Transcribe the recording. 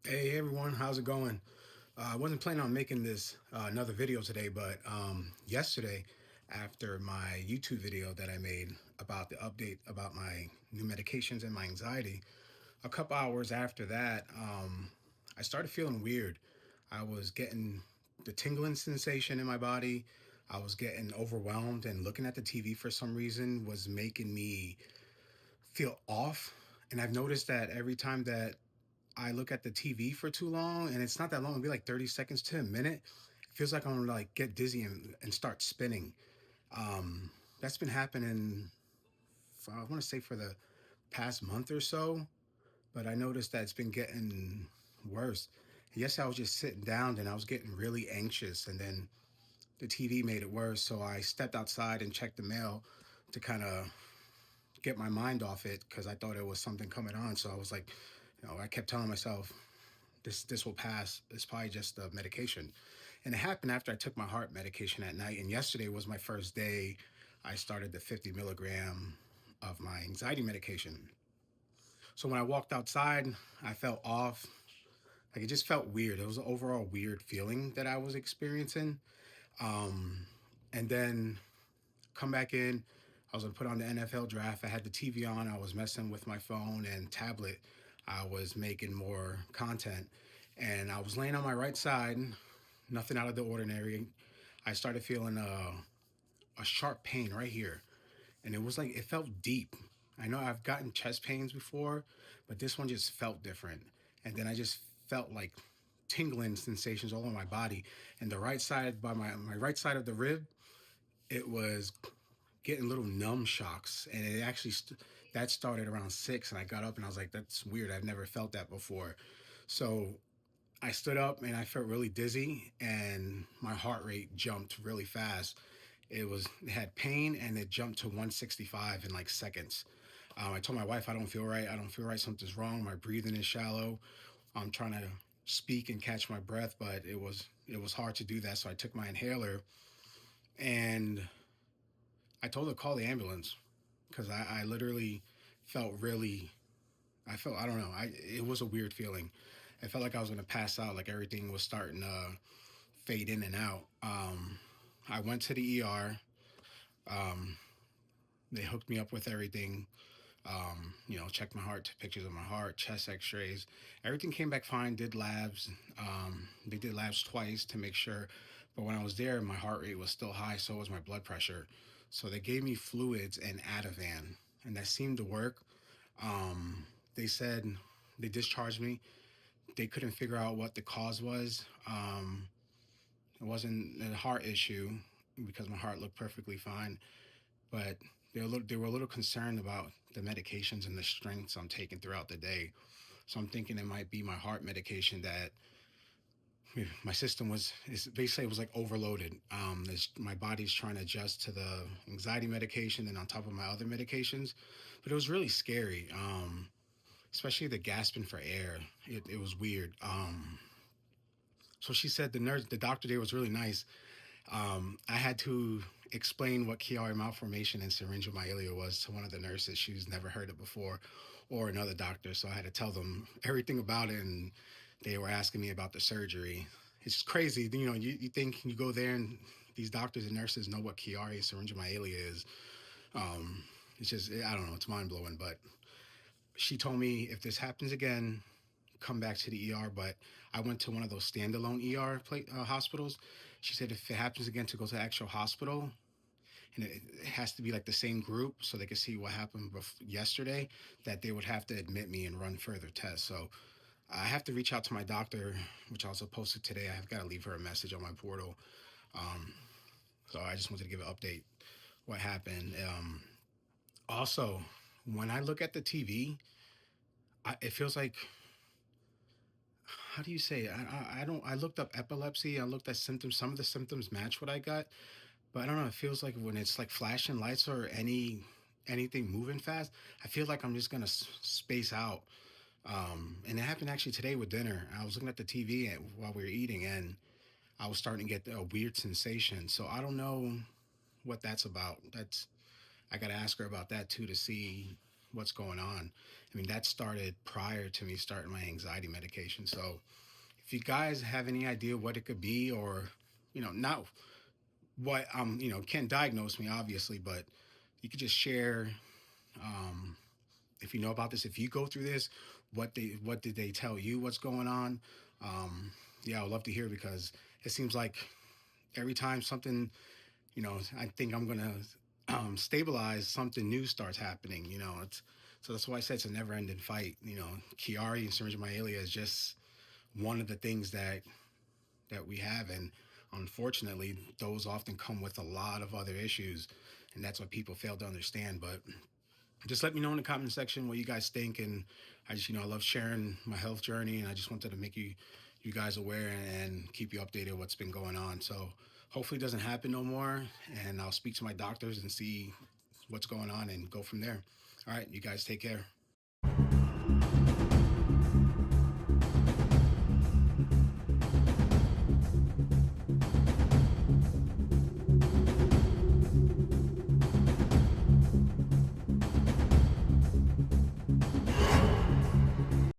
Hey everyone, how's it going? I wasn't planning on making this another video today, but yesterday, after my YouTube video that I made about the update about my new medications and my anxiety, a couple hours after that, I started feeling weird. I was getting the tingling sensation in my body. I was getting overwhelmed, and looking at the TV for some reason was making me feel off. And I've noticed that every time that I look at the TV for too long, and it's not that long, it'll be like 30 seconds to a minute. It feels like I'm gonna like get dizzy and start spinning. That's been happening for, I want to say, for the past month or so, but I noticed that it's been getting worse. Yes, I was just sitting down and I was getting really anxious, and then the TV made it worse. So I stepped outside and checked the mail to kind of get my mind off it because I thought it was something coming on. So I was like, I kept telling myself, this will pass. It's probably just the medication. And it happened after I took my heart medication at night. And yesterday was my first day I started the 50 milligram of my anxiety medication. So when I walked outside, I felt off. Like it just felt weird. It was an overall weird feeling that I was experiencing. Um, and then come back in. I was gonna put on the NFL draft. I had the TV on. I was messing with my phone and tablet. I was making more content, and I was laying on my right side, nothing out of the ordinary. I started feeling a sharp pain right here, and it was like it felt deep. I know I've gotten chest pains before, but this one just felt different. And then I just felt like tingling sensations all over my body, and the right side by my right side of the rib, it was getting little numb shocks, and it actually that started around 6, and I got up and I was like, that's weird, I've never felt that before. So I stood up and I felt really dizzy, and my heart rate jumped really fast. It had pain, and it jumped to 165 in like seconds. I told my wife, I don't feel right, something's wrong, my breathing is shallow. I'm trying to speak and catch my breath, but it was hard to do that. So I took my inhaler, and I told her to call the ambulance because I literally felt really, I don't know, it was a weird feeling. I felt like I was going to pass out, like everything was starting to fade in and out. I went to the ER. Um, they hooked me up with everything. Checked my heart, took pictures of my heart, chest x-rays. Everything came back fine, did labs. They did labs twice to make sure. But when I was there, my heart rate was still high, so was my blood pressure. So they gave me fluids and Ativan, and that seemed to work. Um, they said they discharged me. They couldn't figure out what the cause was. It wasn't a heart issue because my heart looked perfectly fine, but they were a little concerned about the medications and the strengths I'm taking throughout the day. So I'm thinking it might be my heart medication that my system was basically it was like overloaded. My body's trying to adjust to the anxiety medication and on top of my other medications, but it was really scary. Especially the gasping for air. It was weird. So she said the doctor there was really nice. I had to explain what Chiari malformation and syringomyelia was to one of the nurses. She's never heard it before, or another doctor. So I had to tell them everything about it, and they were asking me about the surgery. It's crazy, you think you go there and these doctors and nurses know what Chiari syringomyelia is. Um, it's just, I don't know, it's mind blowing. But she told me if this happens again, come back to the ER. But I went to one of those standalone hospitals. She said if it happens again, to go to the actual hospital, and it has to be like the same group so they could see what happened yesterday, that they would have to admit me and run further tests. So I have to reach out to my doctor, which I also posted today. I've got to leave her a message on my portal. Um, so I just wanted to give an update what happened. Also, when I look at the TV, it feels like, how do you say it? I don't. I looked up epilepsy. I looked at symptoms. Some of the symptoms match what I got, but I don't know. It feels like when it's like flashing lights or anything moving fast, I feel like I'm just gonna space out. And it happened actually today with dinner. I was looking at the TV while we were eating, and I was starting to get a weird sensation. So I don't know what that's about. I got to ask her about that too to see what's going on. I mean, that started prior to me starting my anxiety medication. So if you guys have any idea what it could be, or, not what, can't diagnose me obviously, but you could just share, um, if you know about this, if you go through this, what did they tell you, what's going on? Um, yeah, I'd love to hear, because it seems like every time something, I think I'm gonna stabilize, something new starts happening. So that's why I said it's a never-ending fight. Chiari and Syringe Myellia is just one of the things that we have, and unfortunately, those often come with a lot of other issues, and that's what people fail to understand. But just let me know in the comment section what you guys think, and I just, I love sharing my health journey, and I just wanted to make you guys aware and keep you updated what's been going on. So hopefully it doesn't happen no more, and I'll speak to my doctors and see what's going on and go from there. All right, you guys take care.